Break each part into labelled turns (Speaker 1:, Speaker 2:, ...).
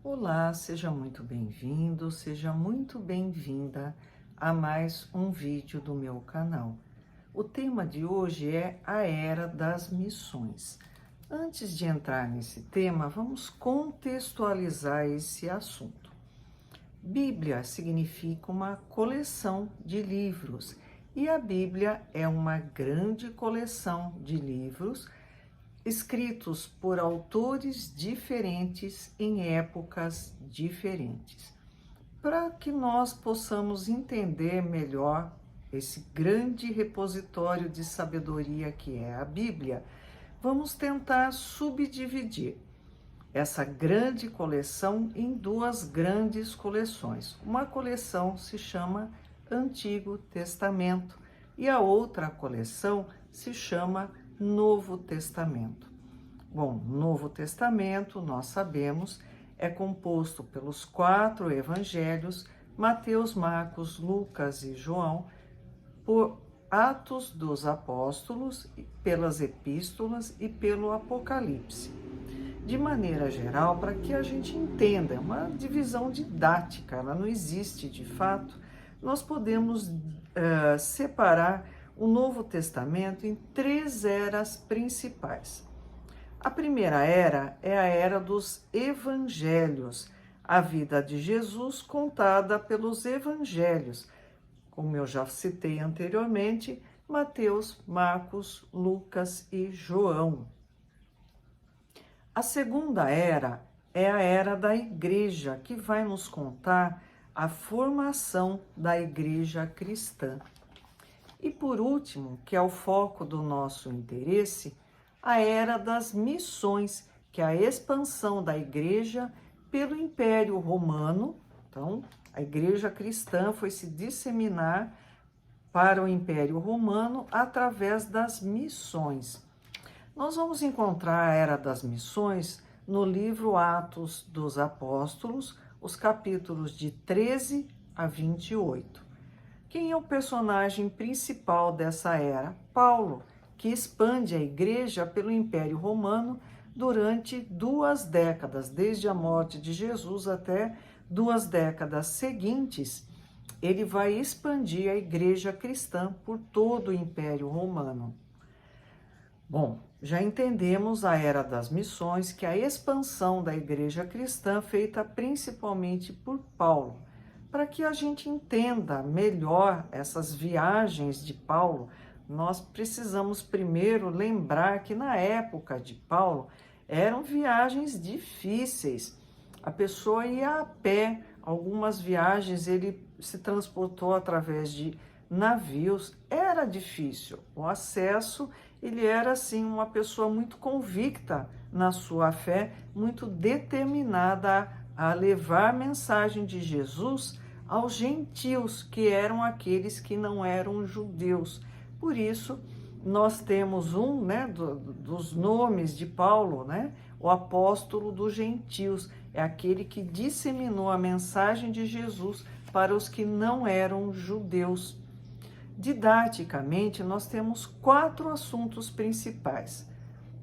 Speaker 1: Olá, seja muito bem-vindo, seja muito bem-vinda a mais um vídeo do meu canal. O tema de hoje é a Era das Missões. Antes de entrar nesse tema, vamos contextualizar esse assunto. Bíblia significa uma coleção de livros e a Bíblia é uma grande coleção de livros escritos por autores diferentes em épocas diferentes. Para que nós possamos entender melhor esse grande repositório de sabedoria que é a Bíblia, vamos tentar subdividir essa grande coleção em duas grandes coleções. Uma coleção se chama Antigo Testamento e a outra coleção se chama Novo Testamento. Bom, Novo Testamento, nós sabemos, é composto pelos 4 evangelhos, Mateus, Marcos, Lucas e João, por Atos dos Apóstolos, pelas epístolas e pelo Apocalipse. De maneira geral, para que a gente entenda, é uma divisão didática, ela não existe de fato, nós podemos separar o Novo Testamento em 3 eras principais. A primeira era é a era dos evangelhos, a vida de Jesus contada pelos evangelhos, como eu já citei anteriormente, Mateus, Marcos, Lucas e João. A segunda era é a era da igreja, que vai nos contar a formação da igreja cristã. E por último, que é o foco do nosso interesse, a era das missões, que é a expansão da igreja pelo Império Romano. Então, a igreja cristã foi se disseminar para o Império Romano através das missões. Nós vamos encontrar a Era das Missões no livro Atos dos Apóstolos, os capítulos de 13 a 28. Quem é o personagem principal dessa era? Paulo, que expande a igreja pelo Império Romano durante 2 décadas, desde a morte de Jesus até 2 décadas seguintes. Ele vai expandir a igreja cristã por todo o Império Romano. Bom, já entendemos a Era das Missões, que é a expansão da igreja cristã feita principalmente por Paulo. Para que a gente entenda melhor essas viagens de Paulo, nós precisamos primeiro lembrar que na época de Paulo eram viagens difíceis. A pessoa ia a pé, algumas viagens ele se transportou através de navios, era difícil. O acesso, ele era assim uma pessoa muito convicta na sua fé, muito determinada a levar a mensagem de Jesus aos gentios, que eram aqueles que não eram judeus. Por isso, nós temos dos nomes de Paulo, o apóstolo dos gentios, é aquele que disseminou a mensagem de Jesus para os que não eram judeus. Didaticamente, nós temos 4 assuntos principais.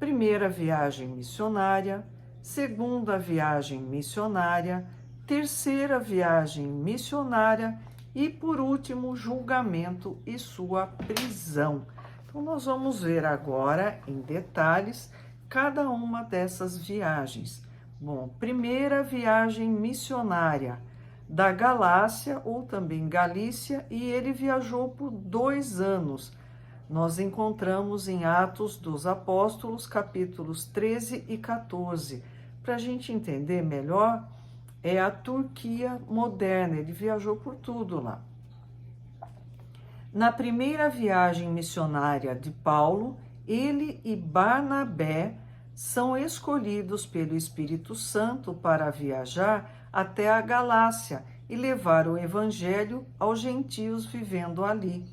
Speaker 1: Primeira, viagem missionária. Segunda, viagem missionária. Terceira, viagem missionária. E, por último, julgamento e sua prisão. Então, nós vamos ver agora, em detalhes, cada uma dessas viagens. Bom, primeira viagem missionária da Galácia, ou também Galícia, e ele viajou por 2 anos. Nós encontramos em Atos dos Apóstolos, capítulos 13 e 14. Para a gente entender melhor, é a Turquia moderna, ele viajou por tudo lá. Na primeira viagem missionária de Paulo, ele e Barnabé são escolhidos pelo Espírito Santo para viajar até a Galácia e levar o evangelho aos gentios vivendo ali.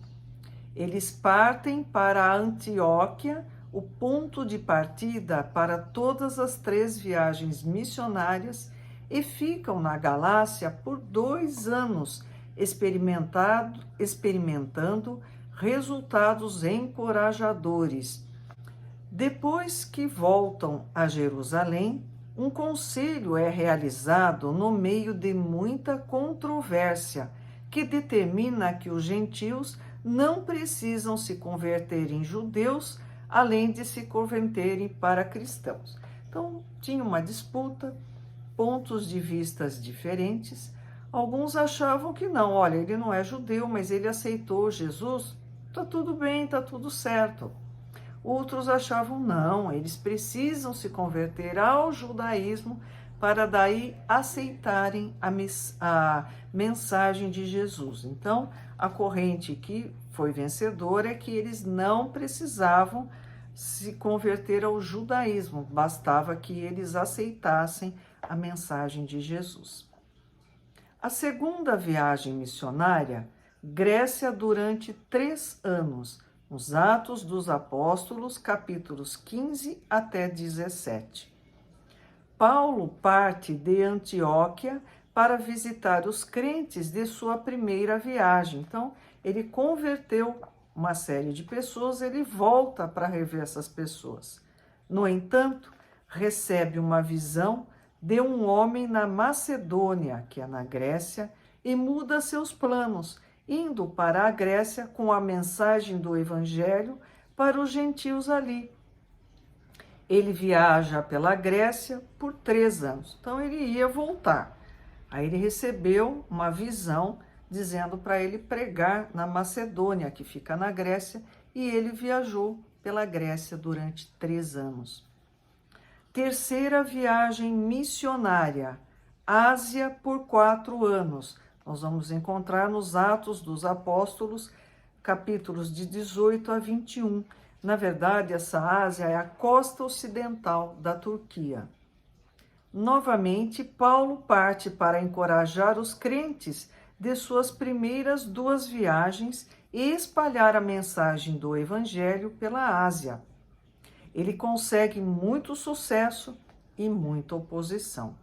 Speaker 1: Eles partem para Antioquia, o ponto de partida para todas as 3 viagens missionárias, e ficam na Galácia por 2 anos, experimentando resultados encorajadores. Depois que voltam a Jerusalém, Um conselho é realizado no meio de muita controvérsia, que determina que os gentios não precisam se converter em judeus, além de se converterem para cristãos. Então, tinha uma disputa, pontos de vistas diferentes. Alguns achavam que não, olha, ele não é judeu, mas ele aceitou Jesus, tá tudo bem, tá tudo certo. Outros achavam não, eles precisam se converter ao judaísmo para daí aceitarem a mensagem de Jesus. Então, a corrente que foi vencedora é que eles não precisavam se converter ao judaísmo, bastava que eles aceitassem a mensagem de Jesus. A segunda viagem missionária, Grécia durante 3 anos, nos Atos dos Apóstolos, capítulos 15 até 17. Paulo parte de Antioquia para visitar os crentes de sua primeira viagem. Então, ele converteu uma série de pessoas, ele volta para rever essas pessoas. No entanto, recebe uma visão de um homem na Macedônia, que é na Grécia, e muda seus planos, indo para a Grécia com a mensagem do Evangelho para os gentios ali. Ele viaja pela Grécia por 3 anos, então ele ia voltar. Aí ele recebeu uma visão dizendo para ele pregar na Macedônia, que fica na Grécia, e ele viajou pela Grécia durante 3 anos. Terceira viagem missionária, Ásia por 4 anos. Nós vamos encontrar nos Atos dos Apóstolos, capítulos de 18 a 21. Na verdade, essa Ásia é a costa ocidental da Turquia. Novamente, Paulo parte para encorajar os crentes de suas primeiras 2 viagens e espalhar a mensagem do Evangelho pela Ásia. Ele consegue muito sucesso e muita oposição.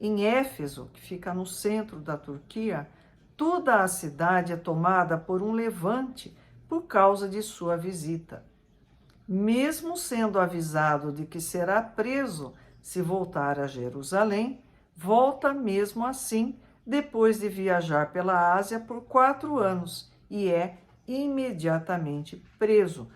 Speaker 1: Em Éfeso, que fica no centro da Turquia, toda a cidade é tomada por um levante por causa de sua visita. Mesmo sendo avisado de que será preso se voltar a Jerusalém, volta mesmo assim depois de viajar pela Ásia por 4 anos e é imediatamente preso.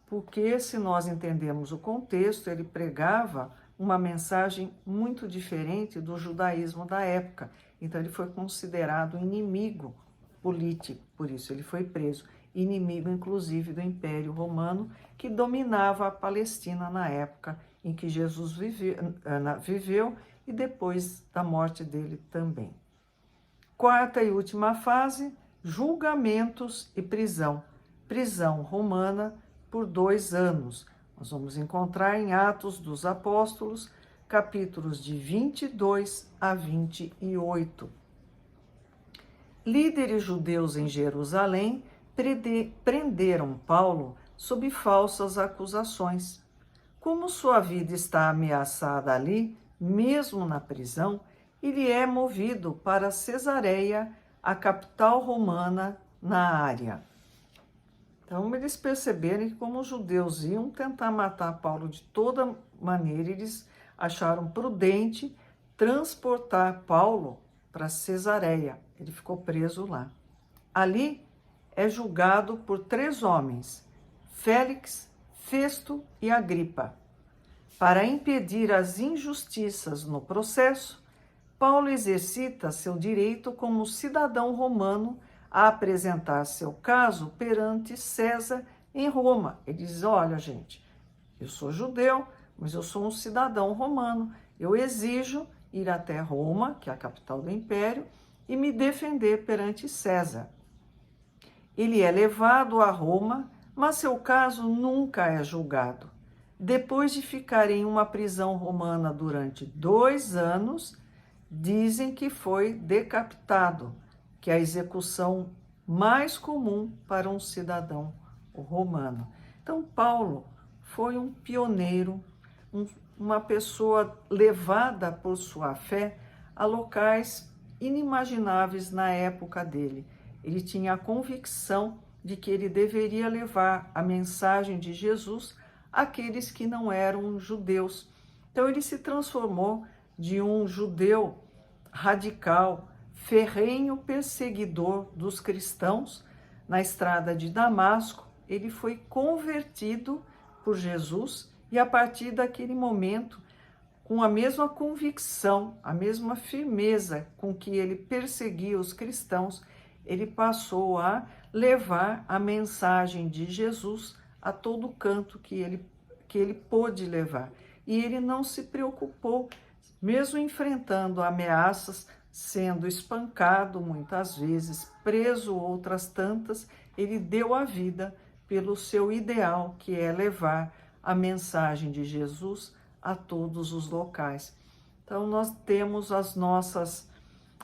Speaker 1: Porque, se nós entendemos o contexto, ele pregava uma mensagem muito diferente do judaísmo da época. Então, ele foi considerado inimigo político, por isso ele foi preso. Inimigo, inclusive, do Império Romano, que dominava a Palestina na época em que Jesus viveu e depois da morte dele também. Quarta e última fase, julgamentos e prisão. Prisão romana por 2 anos. Nós vamos encontrar em Atos dos Apóstolos, capítulos de 22 a 28. Líderes judeus em Jerusalém prenderam Paulo sob falsas acusações. Como sua vida está ameaçada ali, mesmo na prisão, ele é movido para Cesareia, a capital romana na área. Então, eles perceberam que, como os judeus iam tentar matar Paulo de toda maneira, eles acharam prudente transportar Paulo para Cesareia. Ele ficou preso lá. Ali é julgado por 3 homens, Félix, Festo e Agripa. Para impedir as injustiças no processo, Paulo exercita seu direito como cidadão romano a apresentar seu caso perante César em Roma. Ele diz, olha, gente, eu sou judeu, mas eu sou um cidadão romano. Eu exijo ir até Roma, que é a capital do império, e me defender perante César. Ele é levado a Roma, mas seu caso nunca é julgado. Depois de ficar em uma prisão romana durante 2 anos, dizem que foi decapitado, que é a execução mais comum para um cidadão romano. Então, Paulo foi um pioneiro, uma pessoa levada por sua fé a locais inimagináveis na época dele. Ele tinha a convicção de que ele deveria levar a mensagem de Jesus àqueles que não eram judeus. Então ele se transformou de um judeu radical, ferrenho perseguidor dos cristãos na estrada de Damasco. Ele foi convertido por Jesus e a partir daquele momento, com a mesma convicção, a mesma firmeza com que ele perseguia os cristãos, ele passou a levar a mensagem de Jesus a todo canto que ele pôde levar. E ele não se preocupou, mesmo enfrentando ameaças, sendo espancado muitas vezes, preso outras tantas, ele deu a vida pelo seu ideal, que é levar a mensagem de Jesus a todos os locais. Então nós temos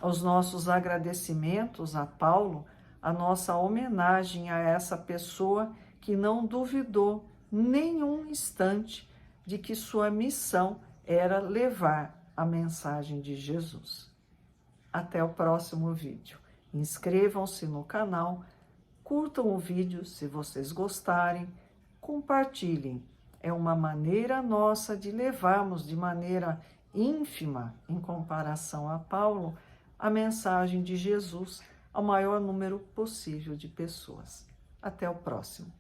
Speaker 1: os nossos agradecimentos a Paulo, a nossa homenagem a essa pessoa que não duvidou nenhum instante de que sua missão era levar a mensagem de Jesus. Até o próximo vídeo. Inscrevam-se no canal, curtam o vídeo se vocês gostarem, compartilhem. É uma maneira nossa de levarmos de maneira ínfima, em comparação a Paulo, a mensagem de Jesus ao maior número possível de pessoas. Até o próximo.